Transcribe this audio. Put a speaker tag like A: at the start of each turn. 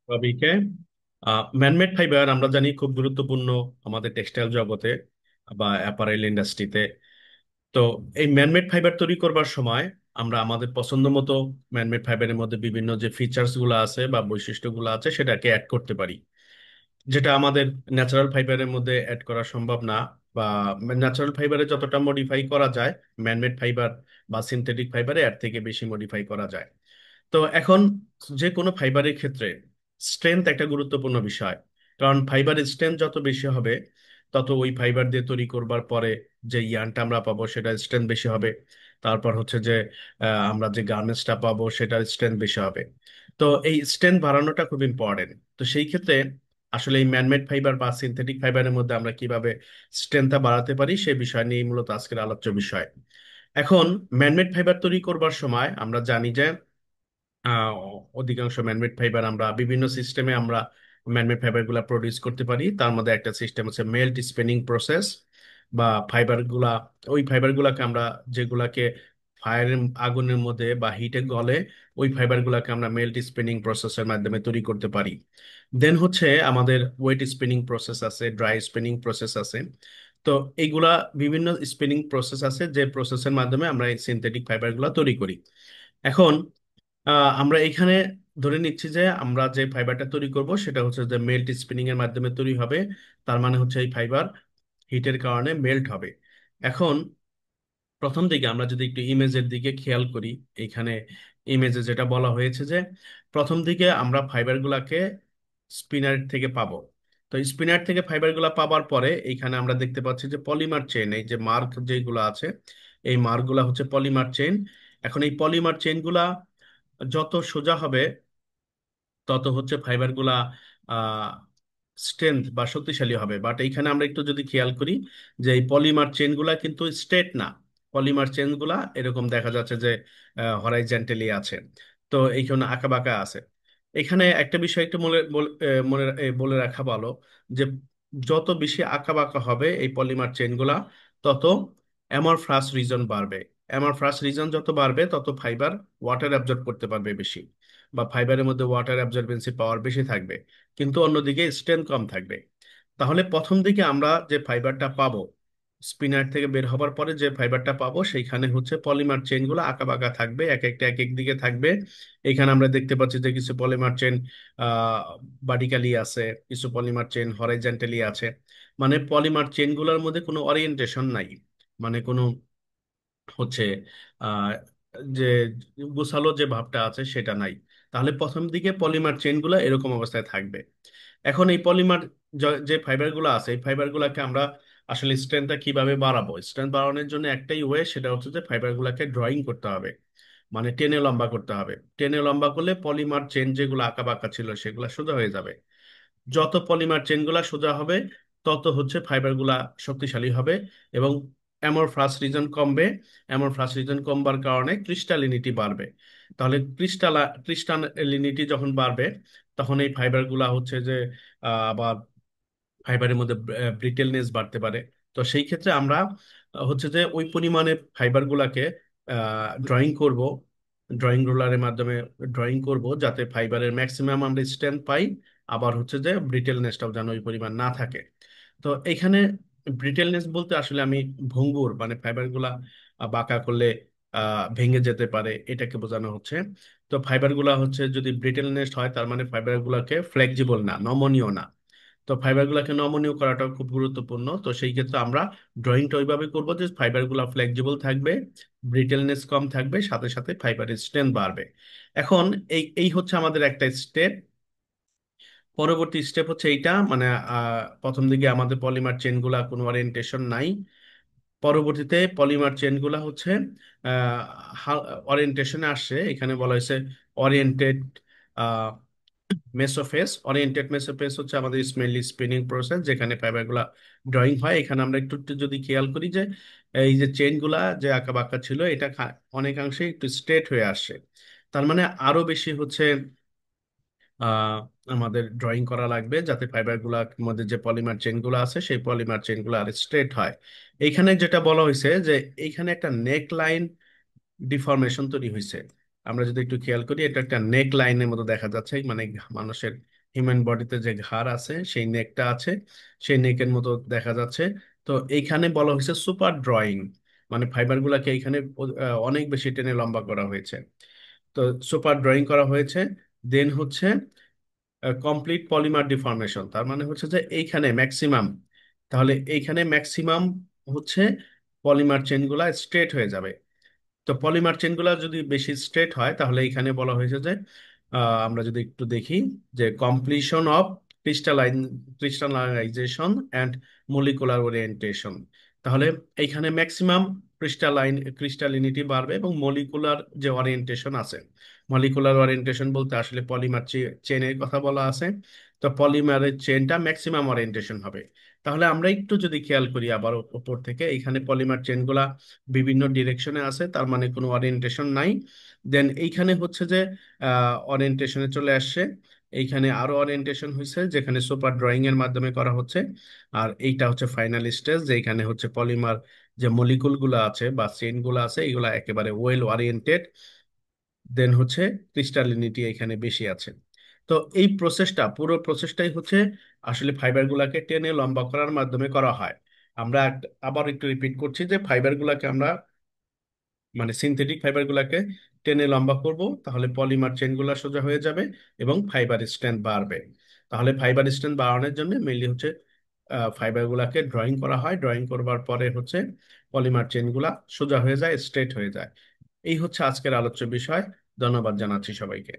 A: ভাবিকে man-made fibre আমরা জানি খুব গুরুত্বপূর্ণ আমাদের টেক্সটাইল জগতে বা অ্যাপারেল ইন্ডাস্ট্রিতে। তো এই ম্যানমেড ফাইবার তৈরি করবার সময় আমরা আমাদের পছন্দ মতো ম্যানমেড ফাইবারের মধ্যে বিভিন্ন যে ফিচার্স গুলো আছে বা বৈশিষ্ট্যগুলো আছে সেটাকে অ্যাড করতে পারি, যেটা আমাদের ন্যাচারাল ফাইবারের মধ্যে অ্যাড করা সম্ভব না। বা ন্যাচারাল ফাইবারে যতটা মডিফাই করা যায়, ম্যানমেড ফাইবার বা সিনথেটিক ফাইবারে এর থেকে বেশি মডিফাই করা যায়। তো এখন যে কোনো ফাইবারের ক্ষেত্রে স্ট্রেংথ একটা গুরুত্বপূর্ণ বিষয়। কারণ ফাইবারের স্ট্রেংথ যত বেশি হবে, তত ওই ফাইবার দিয়ে তৈরি করবার পরে যে ইয়ানটা আমরা পাবো সেটা স্ট্রেংথ বেশি হবে। তারপর হচ্ছে যে আমরা যে গার্মেন্টসটা পাবো সেটার স্ট্রেংথ বেশি হবে। তো এই স্ট্রেংথ বাড়ানোটা খুব ইম্পর্টেন্ট। তো সেই ক্ষেত্রে আসলে এই ম্যানমেড ফাইবার বা সিনথেটিক ফাইবারের মধ্যে আমরা কিভাবে স্ট্রেংথটা বাড়াতে পারি সে বিষয় নিয়ে মূলত আজকের আলোচ্য বিষয়। এখন ম্যানমেড ফাইবার তৈরি করবার সময় আমরা জানি যে আহ, অধিকাংশ ম্যানমেড ফাইবার আমরা বিভিন্ন সিস্টেমে আমরা ম্যানমেড ফাইবার গুলা প্রডিউস করতে পারি। তার মধ্যে একটা সিস্টেম হচ্ছে মেল্ট স্পিনিং প্রসেস বা ফাইবার গুলা। ওই ফাইবার গুলাকে আমরা যেগুলাকে ফায়ারের আগুনের মধ্যে বা হিটে গলে ওই ফাইবার গুলাকে আমরা মেল্ট স্পিনিং প্রসেসের মাধ্যমে তৈরি করতে পারি। দেন হচ্ছে আমাদের ওয়েট স্পিনিং প্রসেস আছে, ড্রাই স্পিনিং প্রসেস আছে। তো এইগুলা বিভিন্ন স্পিনিং প্রসেস আছে যে প্রসেসের মাধ্যমে আমরা এই সিনথেটিক ফাইবার গুলা তৈরি করি। এখন আমরা এখানে ধরে নিচ্ছি যে আমরা যে ফাইবারটা তৈরি করব সেটা হচ্ছে যে মেল্ট স্পিনিং এর মাধ্যমে তৈরি হবে। তার মানে হচ্ছে এই ফাইবার হিটের কারণে মেল্ট হবে। এখন প্রথম দিকে আমরা যদি একটু ইমেজের দিকে খেয়াল করি, এখানে ইমেজে যেটা বলা হয়েছে যে প্রথম দিকে আমরা ফাইবারগুলোকে স্পিনার থেকে পাবো। তো স্পিনার থেকে ফাইবারগুলো পাবার পরে এখানে আমরা দেখতে পাচ্ছি যে পলিমার চেইন, এই যে মার্ক যেগুলো আছে এই মার্কগুলো হচ্ছে পলিমার চেইন। এখন এই পলিমার চেইনগুলা যত সোজা হবে তত হচ্ছে ফাইবারগুলা স্ট্রেংথ বা শক্তিশালী হবে। বাট এইখানে আমরা একটু যদি খেয়াল করি যে এই পলিমার চেনগুলা কিন্তু স্ট্রেট না। পলিমার চেনগুলা এরকম দেখা যাচ্ছে যে হরাইজন্টালি আছে। তো এইখানে আঁকা বাঁকা আছে। এখানে একটা বিষয় একটু বলে রাখা ভালো যে যত বেশি আঁকা বাঁকা হবে এই পলিমার চেনগুলা, তত অ্যামরফাস রিজন বাড়বে। অ্যামরফাস রিজন যত বাড়বে তত ফাইবার ওয়াটার অ্যাবজর্ব করতে পারবে বেশি, বা ফাইবারের মধ্যে ওয়াটার অ্যাবজর্বেন্সি পাওয়ার বেশি থাকবে, কিন্তু অন্যদিকে স্ট্রেংথ কম থাকবে। তাহলে প্রথম দিকে আমরা যে ফাইবারটা পাবো, স্পিনার থেকে বের হবার পরে যে ফাইবারটা পাবো সেইখানে হচ্ছে পলিমার চেনগুলো আঁকা বাঁকা থাকবে, এক একটা এক এক দিকে থাকবে। এখানে আমরা দেখতে পাচ্ছি যে কিছু পলিমার চেন আহ ভার্টিক্যালি আছে, কিছু পলিমার চেন হরাইজন্টালি আছে। মানে পলিমার চেনগুলোর মধ্যে কোনো অরিয়েন্টেশন নাই, মানে কোনো হচ্ছে আহ যে গোছালো যে ভাবটা আছে সেটা নাই। তাহলে প্রথম দিকে পলিমার চেনগুলো এরকম অবস্থায় থাকবে। এখন এই পলিমার যে ফাইবারগুলো আছে এই ফাইবারগুলোকে আমরা আসলে স্ট্রেংথটা কিভাবে বাড়াবো, স্ট্রেংথ বাড়ানোর জন্য একটাই ওয়ে, সেটা হচ্ছে যে ফাইবারগুলোকে ড্রয়িং করতে হবে। মানে টেনে লম্বা করতে হবে। টেনে লম্বা করলে পলিমার চেন যেগুলো আঁকা বাঁকা ছিল সেগুলো সোজা হয়ে যাবে। যত পলিমার চেনগুলা সোজা হবে তত হচ্ছে ফাইবারগুলা শক্তিশালী হবে এবং অ্যামরফাস রিজন কমবে। অ্যামরফাস রিজন কমবার কারণে ক্রিস্টালিনিটি বাড়বে। তাহলে ক্রিস্টালিনিটি যখন বাড়বে তখন এই ফাইবারগুলা হচ্ছে যে আবার ফাইবারের মধ্যে ব্রিটেলনেস বাড়তে পারে। তো সেই ক্ষেত্রে আমরা হচ্ছে যে ওই পরিমাণে ফাইবারগুলাকে ড্রয়িং করব, ড্রয়িং রোলারের মাধ্যমে ড্রয়িং করব যাতে ফাইবারের ম্যাক্সিমাম আমরা স্ট্রেংথ পাই। আবার হচ্ছে যে ব্রিটেলনেসটাও যেন ওই পরিমাণ না থাকে। তো এখানে ব্রিটেলনেস বলতে আসলে আমি ভঙ্গুর মানে ফাইবারগুলা বাঁকা করলে ভেঙে যেতে পারে এটাকে বোঝানো হচ্ছে। তো ফাইবারগুলা হচ্ছে যদি ব্রিটেলনেস হয় তার মানে ফাইবারগুলোকে ফ্লেক্সিবল না, নমনীয় না। তো ফাইবারগুলোকে নমনীয় করাটাও খুব গুরুত্বপূর্ণ। তো সেই ক্ষেত্রে আমরা ড্রয়িংটা ওইভাবে করবো যে ফাইবারগুলো ফ্লেক্সিবল থাকবে, ব্রিটেলনেস কম থাকবে, সাথে সাথে ফাইবারের স্ট্রেংথ বাড়বে। এখন এই এই হচ্ছে আমাদের একটা স্টেপ। পরবর্তী স্টেপ হচ্ছে এইটা, মানে প্রথম দিকে আমাদের পলিমার চেনগুলা কোনো ওরিয়েন্টেশন নাই। পরবর্তীতে পলিমার চেনগুলা হচ্ছে ওরিয়েন্টেশনে আসছে। এখানে বলা হয়েছে ওরিয়েন্টেড মেসোফেস। ওরিয়েন্টেড মেসোফেস হচ্ছে আমাদের স্মেনলি স্পিনিং প্রসেস যেখানে ফাইবারগুলা ড্রয়িং হয়। এখানে আমরা একটু একটু যদি খেয়াল করি যে এই যে চেইনগুলা যে আঁকা বাঁকা ছিল এটা অনেকাংশে একটু স্ট্রেট হয়ে আসছে। তার মানে আরো বেশি হচ্ছে আহ আমাদের ড্রয়িং করা লাগবে যাতে ফাইবারগুলার মধ্যে যে পলিমার চেইনগুলো আছে সেই পলিমার চেইনগুলো আর স্ট্রেট হয়। এইখানে যেটা বলা হয়েছে যে এইখানে একটা নেক লাইন ডিফর্মেশন তৈরি হয়েছে। আমরা যদি একটু খেয়াল করি, এটা একটা নেক লাইনের মতো দেখা যাচ্ছে, মানে মানুষের হিউম্যান বডিতে যে ঘাড় আছে সেই নেকটা আছে, সেই নেকের মতো দেখা যাচ্ছে। তো এইখানে বলা হয়েছে সুপার ড্রয়িং, মানে ফাইবার গুলাকে এইখানে অনেক বেশি টেনে লম্বা করা হয়েছে। তো সুপার ড্রয়িং করা হয়েছে। দেন হচ্ছে কমপ্লিট পলিমার ডিফর্মেশন, তার মানে হচ্ছে যে এইখানে ম্যাক্সিমাম, তাহলে এইখানে ম্যাক্সিমাম হচ্ছে পলিমার চেনগুলা স্ট্রেট হয়ে যাবে। তো পলিমার চেনগুলা যদি বেশি স্ট্রেট হয় তাহলে এখানে বলা হয়েছে যে আমরা যদি একটু দেখি যে completion of crystallisation and molecular orientation, তাহলে এইখানে ম্যাক্সিমাম ক্রিস্টালিনিটি বাড়বে এবং মলিকুলার যে ওরিয়েন্টেশন আছে, মলিকুলার ওরিয়েন্টেশন বলতে আসলে পলিমার চেনের কথা বলা আছে। তো পলিমারের চেনটা ম্যাক্সিমাম ওরিয়েন্টেশন হবে। তাহলে আমরা একটু যদি খেয়াল করি আবার উপর থেকে, এইখানে পলিমার চেনগুলা বিভিন্ন ডিরেকশনে আছে, তার মানে কোনো ওরিয়েন্টেশন নাই। দেন এইখানে হচ্ছে যে ওরিয়েন্টেশনে চলে আসছে, এইখানে আরো ওরিয়েন্টেশন হয়েছে যেখানে সুপার ড্রয়িং এর মাধ্যমে করা হচ্ছে। আর এইটা হচ্ছে ফাইনাল স্টেজ, যেখানে হচ্ছে পলিমার যে মলিকুল গুলো আছে বা চেইন গুলো আছে এগুলা একেবারে ওয়েল ওরিয়েন্টেড। দেন হচ্ছে ক্রিস্টালিনিটি এখানে বেশি আছে। তো এই প্রসেসটা, পুরো প্রসেসটাই হচ্ছে আসলে ফাইবার গুলাকে টেনে লম্বা করার মাধ্যমে করা হয়। আমরা আবার একটু রিপিট করছি যে ফাইবার গুলাকে আমরা, মানে সিনথেটিক ফাইবার গুলাকে টেনে লম্বা করব, তাহলে পলিমার চেন গুলা সোজা হয়ে যাবে এবং ফাইবার স্ট্রেংথ বাড়বে। তাহলে ফাইবার স্ট্রেংথ বাড়ানোর জন্য মেইনলি হচ্ছে ফাইবার গুলাকে ড্রয়িং করা হয়, ড্রয়িং করবার পরে হচ্ছে পলিমার চেন গুলা সোজা হয়ে যায়, স্ট্রেট হয়ে যায়। এই হচ্ছে আজকের আলোচ্য বিষয়। ধন্যবাদ জানাচ্ছি সবাইকে।